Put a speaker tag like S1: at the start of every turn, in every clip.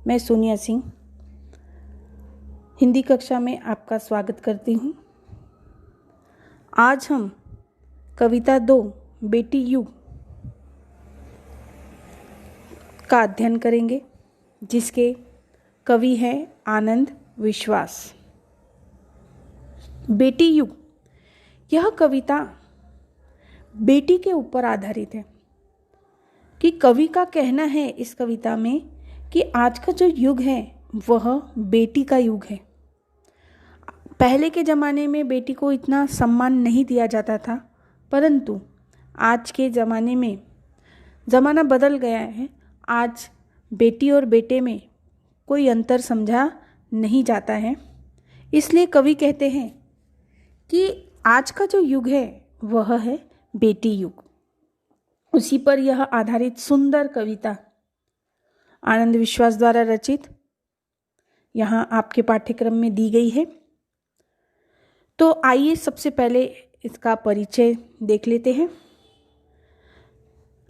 S1: मैं सोनिया सिंह हिंदी कक्षा में आपका स्वागत करती हूँ। आज हम कविता 2 बेटी युग का अध्ययन करेंगे, जिसके कवि हैं आनंद विश्वास। बेटी युग यह कविता बेटी के ऊपर आधारित है कि कवि का कहना है इस कविता में कि आज का जो युग है वह बेटी का युग है। पहले के ज़माने में बेटी को इतना सम्मान नहीं दिया जाता था, परंतु आज के ज़माने में ज़माना बदल गया है। आज बेटी और बेटे में कोई अंतर समझा नहीं जाता है। इसलिए कवि कहते हैं कि आज का जो युग है वह है बेटी युग। उसी पर यह आधारित सुंदर कविता आनंद विश्वास द्वारा रचित यहाँ आपके पाठ्यक्रम में दी गई है। तो आइए सबसे पहले इसका परिचय देख लेते हैं।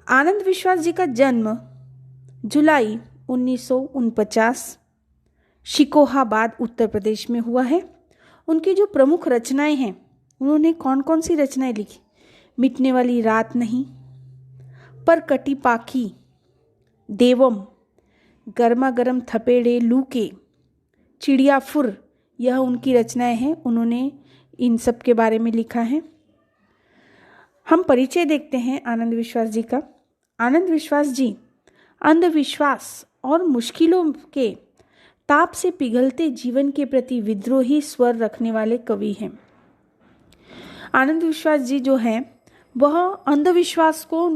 S1: आनंद विश्वास जी का जन्म जुलाई 1949 शिकोहाबाद उत्तर प्रदेश में हुआ है। उनकी जो प्रमुख रचनाएं हैं, उन्होंने कौन कौन सी रचनाएं लिखी? मिटने वाली रात नहीं, पर कटी पाखी, देवम, गर्मा गर्म थपेड़े लू के, चिड़िया फुर, यह उनकी रचनाएं हैं। उन्होंने इन सब के बारे में लिखा है। हम परिचय देखते हैं आनंद विश्वास जी का। आनंद विश्वास जी अंधविश्वास और मुश्किलों के ताप से पिघलते जीवन के प्रति विद्रोही स्वर रखने वाले कवि हैं। आनंद विश्वास जी जो हैं वह अंधविश्वास को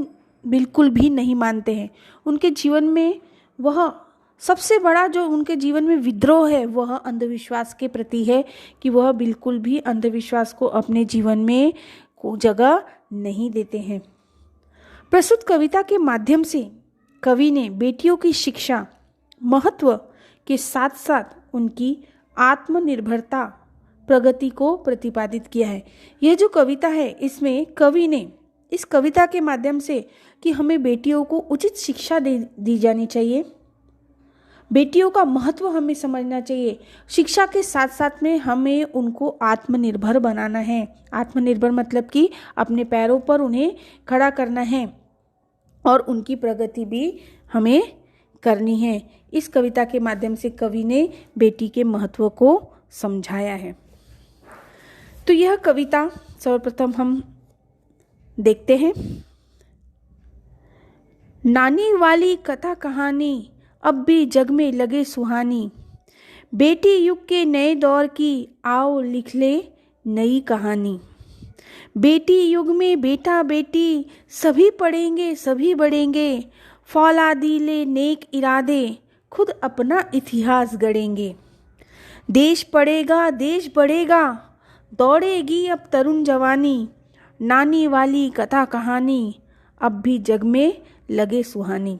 S1: बिल्कुल भी नहीं मानते हैं। उनके जीवन में वह सबसे बड़ा जो उनके जीवन में विद्रोह है वह अंधविश्वास के प्रति है कि वह बिल्कुल भी अंधविश्वास को अपने जीवन में को जगह नहीं देते हैं। प्रस्तुत कविता के माध्यम से कवि ने बेटियों की शिक्षा महत्व के साथ साथ उनकी आत्मनिर्भरता प्रगति को प्रतिपादित किया है। यह जो कविता है इसमें कवि ने इस कविता के माध्यम से कि हमें बेटियों को उचित शिक्षा दी जानी चाहिए, बेटियों का महत्व हमें समझना चाहिए। शिक्षा के साथ साथ में हमें उनको आत्मनिर्भर बनाना है। आत्मनिर्भर मतलब कि अपने पैरों पर उन्हें खड़ा करना है और उनकी प्रगति भी हमें करनी है। इस कविता के माध्यम से कवि ने बेटी के महत्व को समझाया है। तो यह कविता सर्वप्रथम हम देखते हैं। नानी वाली कथा कहानी अब भी जग में लगे सुहानी, बेटी युग के नए दौर की आओ लिख ले नई कहानी। बेटी युग में बेटा बेटी सभी पढ़ेंगे सभी बढ़ेंगे, फौलादी ले नेक इरादे खुद अपना इतिहास गढ़ेंगे। देश पढ़ेगा देश बढ़ेगा, दौड़ेगी अब तरुण जवानी, नानी वाली कथा कहानी अब भी जग में लगे सुहानी।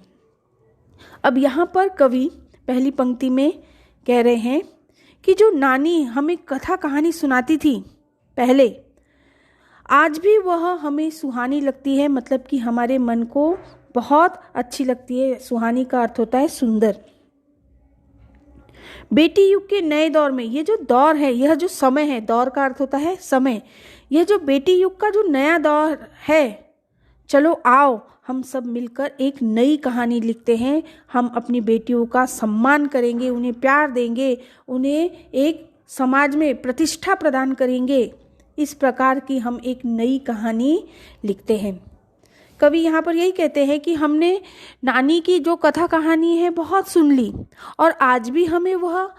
S1: अब यहाँ पर कवि पहली पंक्ति में कह रहे हैं कि जो नानी हमें कथा कहानी सुनाती थी पहले, आज भी वह हमें सुहानी लगती है, मतलब कि हमारे मन को बहुत अच्छी लगती है। सुहानी का अर्थ होता है सुंदर। बेटी युग के नए दौर में, ये जो दौर है, यह जो समय है, दौर का अर्थ होता है समय, यह जो बेटी युग का जो नया दौर है, चलो आओ हम सब मिलकर एक नई कहानी लिखते हैं। हम अपनी बेटियों का सम्मान करेंगे, उन्हें प्यार देंगे, उन्हें एक समाज में प्रतिष्ठा प्रदान करेंगे। इस प्रकार की हम एक नई कहानी लिखते हैं। कवि यहाँ पर यही कहते हैं कि हमने नानी की जो कथा कहानी है बहुत सुन ली और आज भी हमें वह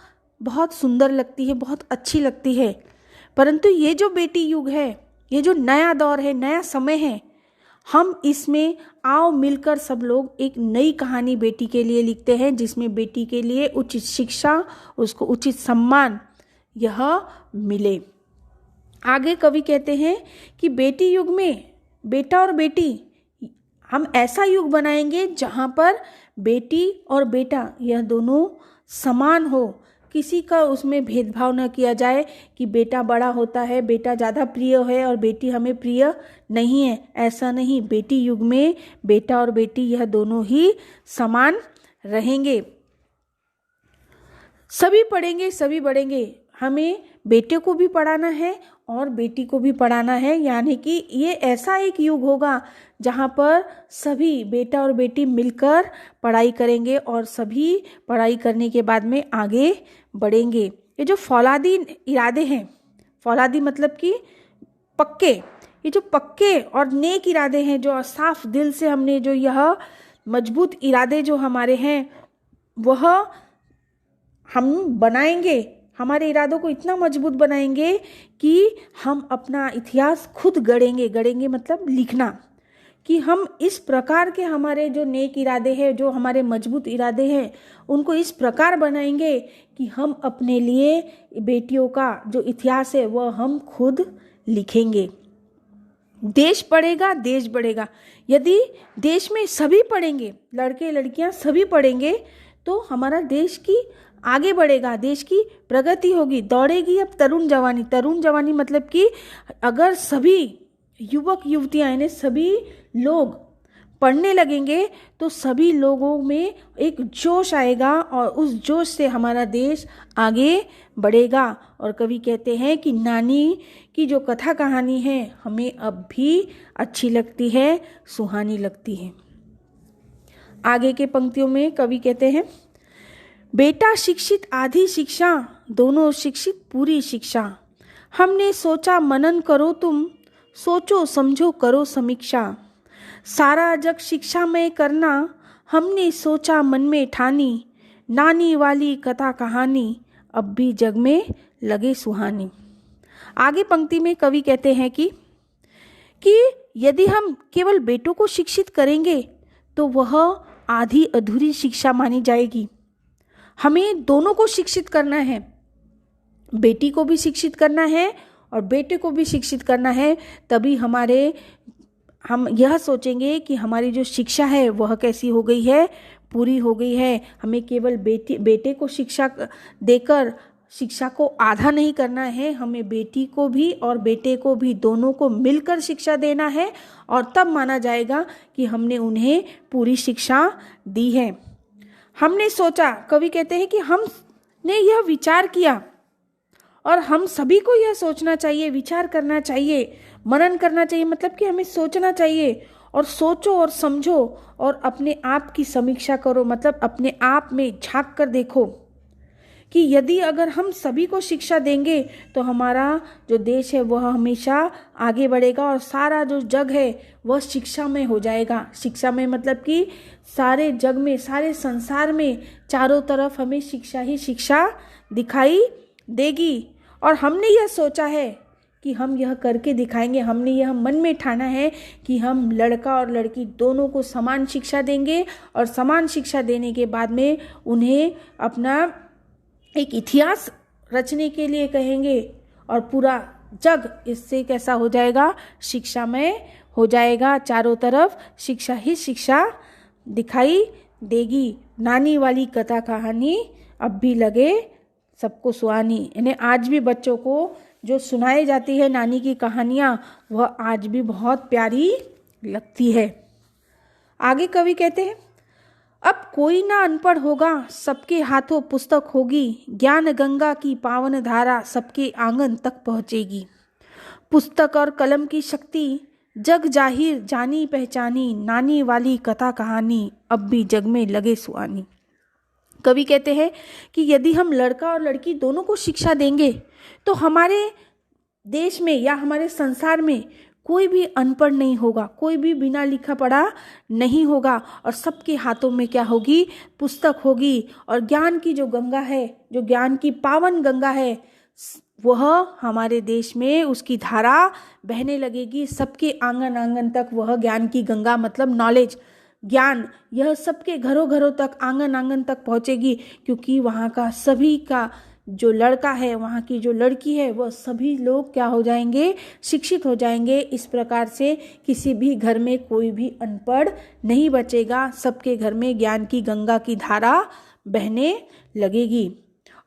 S1: बहुत सुंदर लगती है, बहुत अच्छी लगती है, परंतु ये जो बेटी युग है, ये जो नया दौर है, नया समय है, हम इसमें आओ मिलकर सब लोग एक नई कहानी बेटी के लिए लिखते हैं, जिसमें बेटी के लिए उचित शिक्षा, उसको उचित सम्मान यह मिले। आगे कवि कहते हैं कि बेटी युग में बेटा और बेटी, हम ऐसा युग बनाएंगे जहाँ पर बेटी और बेटा यह दोनों समान हो, किसी का उसमें भेदभाव न किया जाए कि बेटा बड़ा होता है, बेटा ज़्यादा प्रिय है और बेटी हमें प्रिय नहीं है। ऐसा नहीं, बेटी युग में बेटा और बेटी यह दोनों ही समान रहेंगे। सभी पढ़ेंगे सभी बढ़ेंगे। हमें बेटे को भी पढ़ाना है और बेटी को भी पढ़ाना है, यानी कि ये ऐसा एक युग होगा जहाँ पर सभी बेटा और बेटी मिलकर पढ़ाई करेंगे और सभी पढ़ाई करने के बाद में आगे बढ़ेंगे। ये जो फौलादी इरादे हैं, फौलादी मतलब कि पक्के, ये जो पक्के और नेक इरादे हैं, जो साफ दिल से हमने जो यह मजबूत इरादे जो हमारे हैं वह हम बनाएंगे, हमारे इरादों को इतना मजबूत बनाएंगे कि हम अपना इतिहास खुद गढ़ेंगे मतलब लिखना, कि हम इस प्रकार के हमारे जो नेक इरादे हैं, जो हमारे मजबूत इरादे हैं, उनको इस प्रकार बनाएंगे कि हम अपने लिए बेटियों का जो इतिहास है वह हम खुद लिखेंगे। देश पढ़ेगा देश बढ़ेगा। यदि देश में सभी पढ़ेंगे, लड़के लड़कियां सभी पढ़ेंगे, तो हमारा देश की आगे बढ़ेगा, देश की प्रगति होगी, दौड़ेगी अब तरुण जवानी। तरुण जवानी मतलब कि अगर सभी युवक युवतियां यानी सभी लोग पढ़ने लगेंगे तो सभी लोगों में एक जोश आएगा और उस जोश से हमारा देश आगे बढ़ेगा। और कवि कहते हैं कि नानी की जो कथा कहानी है हमें अब भी अच्छी लगती है, सुहानी लगती है। आगे के पंक्तियों में कवि कहते हैं, बेटा शिक्षित आधी शिक्षा, दोनों शिक्षित पूरी शिक्षा। हमने सोचा मनन करो तुम, सोचो समझो करो समीक्षा। सारा जग शिक्षा में करना, हमने सोचा मन में ठानी। नानी वाली कथा कहानी, अब भी जग में लगे सुहानी। आगे पंक्ति में कवि कहते हैं कि यदि हम केवल बेटों को शिक्षित करेंगे तो वह आधी अधूरी शिक्षा मानी जाएगी। हमें दोनों को शिक्षित करना है, बेटी को भी शिक्षित करना है और बेटे को भी शिक्षित करना है। तभी हम यह सोचेंगे कि हमारी जो शिक्षा है वह कैसी हो गई है, पूरी हो गई है। हमें केवल बेटे को शिक्षा देकर शिक्षा को आधा नहीं करना है, हमें बेटी को भी और बेटे को भी दोनों को मिलकर शिक्षा देना है और तब माना जाएगा कि हमने उन्हें पूरी शिक्षा दी है। हमने सोचा, कवि कहते हैं कि हमने यह विचार किया और हम सभी को यह सोचना चाहिए, विचार करना चाहिए, मनन करना चाहिए, मतलब कि हमें सोचना चाहिए और सोचो और समझो और अपने आप की समीक्षा करो, मतलब अपने आप में झांक कर देखो कि यदि अगर हम सभी को शिक्षा देंगे तो हमारा जो देश है वह हमेशा आगे बढ़ेगा और सारा जो जग है वह शिक्षा में हो जाएगा। शिक्षा में मतलब कि सारे जग में, सारे संसार में चारों तरफ हमें शिक्षा ही शिक्षा दिखाई देगी। और हमने यह सोचा है कि हम यह करके दिखाएंगे, हमने यह मन में ठाना है कि हम लड़का और लड़की दोनों को समान शिक्षा देंगे और समान शिक्षा देने के बाद में उन्हें अपना एक इतिहास रचने के लिए कहेंगे और पूरा जग इससे कैसा हो जाएगा, शिक्षामय हो जाएगा। चारों तरफ शिक्षा ही शिक्षा दिखाई देगी। नानी वाली कथा कहानी अब भी लगे सबको सुहानी, यानी आज भी बच्चों को जो सुनाई जाती है नानी की कहानियाँ वह आज भी बहुत प्यारी लगती है। आगे कवि कहते हैं, अब कोई ना अनपढ़ होगा, सबके हाथों पुस्तक होगी, ज्ञान गंगा की पावन धारा सबके आंगन तक पहुँचेगी। पुस्तक और कलम की शक्ति जग जाहिर जानी पहचानी, नानी वाली कथा कहानी अब भी जग में लगे सुहानी। कवि कहते हैं कि यदि हम लड़का और लड़की दोनों को शिक्षा देंगे तो हमारे देश में या हमारे संसार में कोई भी अनपढ़ नहीं होगा, कोई भी बिना लिखा पढ़ा नहीं होगा और सबके हाथों में क्या होगी, पुस्तक होगी। और ज्ञान की जो गंगा है, जो ज्ञान की पावन गंगा है, वह हमारे देश में उसकी धारा बहने लगेगी। सबके आंगन आंगन तक वह ज्ञान की गंगा मतलब नॉलेज, ज्ञान, यह सबके घरों घरों तक, आंगन आंगन तक पहुँचेगी, क्योंकि वहाँ का सभी का जो लड़का है, वहाँ की जो लड़की है, वह सभी लोग क्या हो जाएंगे, शिक्षित हो जाएंगे। इस प्रकार से किसी भी घर में कोई भी अनपढ़ नहीं बचेगा, सबके घर में ज्ञान की गंगा की धारा बहने लगेगी।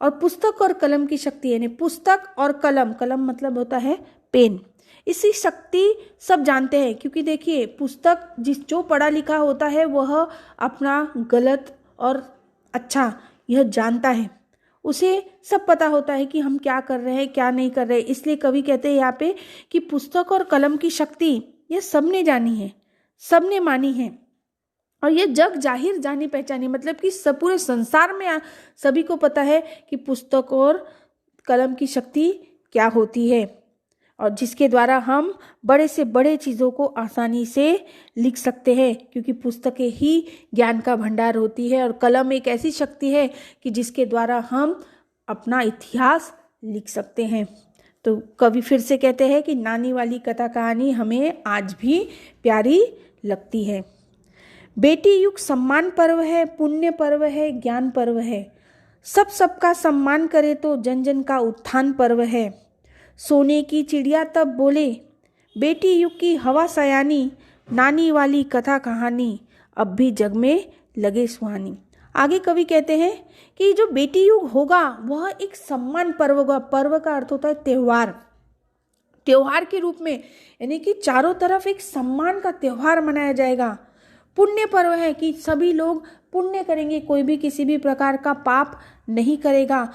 S1: और पुस्तक और कलम की शक्ति, यानी पुस्तक और कलम, कलम मतलब होता है पेन, इसी शक्ति सब जानते हैं। क्योंकि देखिए, पुस्तक जो पढ़ा लिखा होता है वह अपना गलत और अच्छा यह जानता है, उसे सब पता होता है कि हम क्या कर रहे हैं क्या नहीं कर रहे हैं। इसलिए कवि कहते हैं यहाँ पे कि पुस्तक और कलम की शक्ति ये सबने जानी है, सबने मानी है, और ये जग जाहिर जानी पहचानी, मतलब कि सब पूरे संसार में सभी को पता है कि पुस्तक और कलम की शक्ति क्या होती है, और जिसके द्वारा हम बड़े से बड़े चीज़ों को आसानी से लिख सकते हैं, क्योंकि पुस्तकें ही ज्ञान का भंडार होती है और कलम एक ऐसी शक्ति है कि जिसके द्वारा हम अपना इतिहास लिख सकते हैं। तो कवि फिर से कहते हैं कि नानी वाली कथा कहानी हमें आज भी प्यारी लगती है। बेटी युग सम्मान पर्व है, पुण्य पर्व है, ज्ञान पर्व है। सबका सम्मान करे तो जन जन का उत्थान पर्व है। सोने की चिड़िया तब बोले, बेटी युग की हवा सयानी, नानी वाली कथा कहानी अब भी जग में लगे सुहानी। आगे कवि कहते हैं कि जो बेटी युग होगा वह एक सम्मान पर्व होगा। पर्व का अर्थ होता है त्योहार, त्योहार के रूप में, यानी कि चारों तरफ एक सम्मान का त्योहार मनाया जाएगा। पुण्य पर्व है कि सभी लोग पुण्य करेंगे, कोई भी किसी भी प्रकार का पाप नहीं करेगा।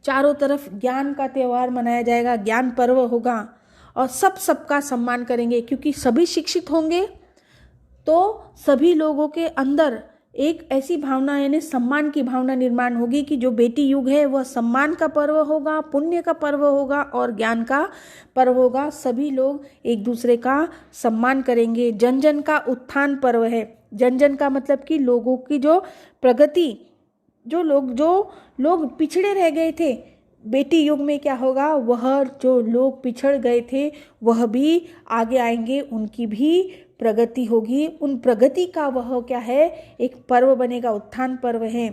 S1: चारों तरफ ज्ञान का त्योहार मनाया जाएगा, ज्ञान पर्व होगा, और सबका सम्मान करेंगे, क्योंकि सभी शिक्षित होंगे तो सभी लोगों के अंदर एक ऐसी भावना यानी सम्मान की भावना निर्माण होगी कि जो बेटी युग है वह सम्मान का पर्व होगा, पुण्य का पर्व होगा और ज्ञान का पर्व होगा। सभी लोग एक दूसरे का सम्मान करेंगे। जन जन का उत्थान पर्व है। जन जन का मतलब कि लोगों की जो प्रगति, जो लोग पिछड़े रह गए थे, बेटी युग में क्या होगा, वह जो लोग पिछड़ गए थे वह भी आगे आएंगे, उनकी भी प्रगति होगी। उन प्रगति का वह क्या है, एक पर्व बनेगा, उत्थान पर्व है।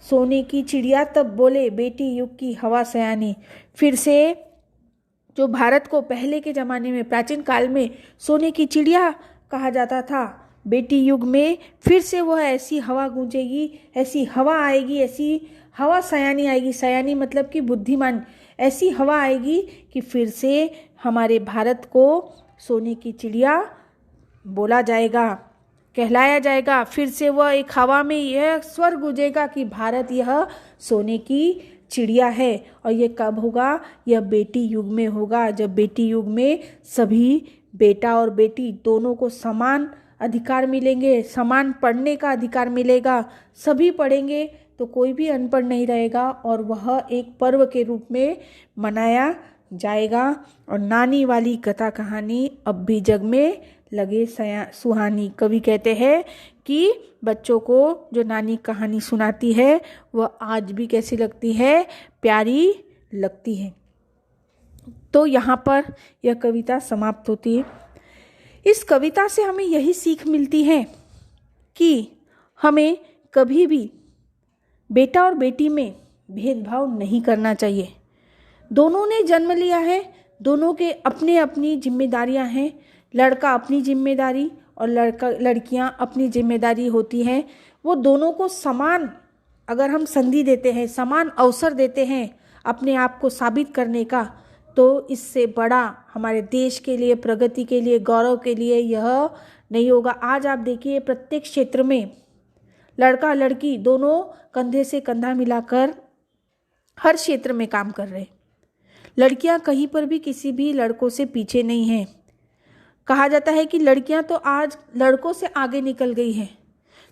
S1: सोने की चिड़िया तब बोले, बेटी युग की हवा सयानी। फिर से जो भारत को पहले के ज़माने में, प्राचीन काल में सोने की चिड़िया कहा जाता था, बेटी युग में फिर से वह ऐसी हवा गूंजेगी, ऐसी हवा आएगी, ऐसी हवा सयानी आएगी। सयानी मतलब कि बुद्धिमान। ऐसी हवा आएगी कि फिर से हमारे भारत को सोने की चिड़िया बोला जाएगा, कहलाया जाएगा। फिर से वह एक हवा में यह स्वर गूंजेगा कि भारत यह सोने की चिड़िया है। और ये कब होगा, यह बेटी युग में होगा, जब बेटी युग में सभी बेटा और बेटी दोनों को समान अधिकार मिलेंगे, समान पढ़ने का अधिकार मिलेगा। सभी पढ़ेंगे तो कोई भी अनपढ़ नहीं रहेगा, और वह एक पर्व के रूप में मनाया जाएगा। और नानी वाली कथा कहानी अब भी जग में लगे सुहानी। कवि कहते हैं कि बच्चों को जो नानी कहानी सुनाती है वह आज भी कैसी लगती है, प्यारी लगती है। तो यहाँ पर यह कविता समाप्त होती है। इस कविता से हमें यही सीख मिलती है कि हमें कभी भी बेटा और बेटी में भेदभाव नहीं करना चाहिए। दोनों ने जन्म लिया है, दोनों के अपने अपनी जिम्मेदारियां हैं। लड़का अपनी जिम्मेदारी और लड़कियां अपनी जिम्मेदारी होती हैं। वो दोनों को समान अगर हम संधि देते हैं, समान अवसर देते हैं अपने आप को साबित करने का, तो इससे बड़ा हमारे देश के लिए, प्रगति के लिए, गौरव के लिए यह नहीं होगा। आज आप देखिए प्रत्येक क्षेत्र में लड़का लड़की दोनों कंधे से कंधा मिलाकर हर क्षेत्र में काम कर रहे हैं। लड़कियां कहीं पर भी किसी भी लड़कों से पीछे नहीं हैं। कहा जाता है कि लड़कियां तो आज लड़कों से आगे निकल गई हैं।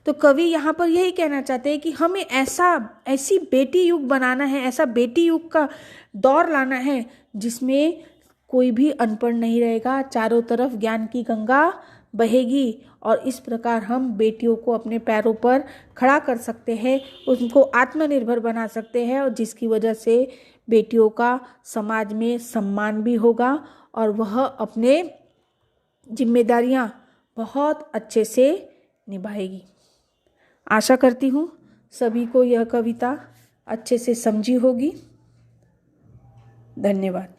S1: तो कवि यहाँ पर यही कहना चाहते हैं कि हमें ऐसी बेटी युग बनाना है, ऐसा बेटी युग का दौर लाना है जिसमें कोई भी अनपढ़ नहीं रहेगा, चारों तरफ ज्ञान की गंगा बहेगी, और इस प्रकार हम बेटियों को अपने पैरों पर खड़ा कर सकते हैं, उनको आत्मनिर्भर बना सकते हैं, और जिसकी वजह से बेटियों का समाज में सम्मान भी होगा और वह अपने जिम्मेदारियां बहुत अच्छे से निभाएगी। आशा करती हूँ सभी को यह कविता अच्छे से समझी होगी। धन्यवाद।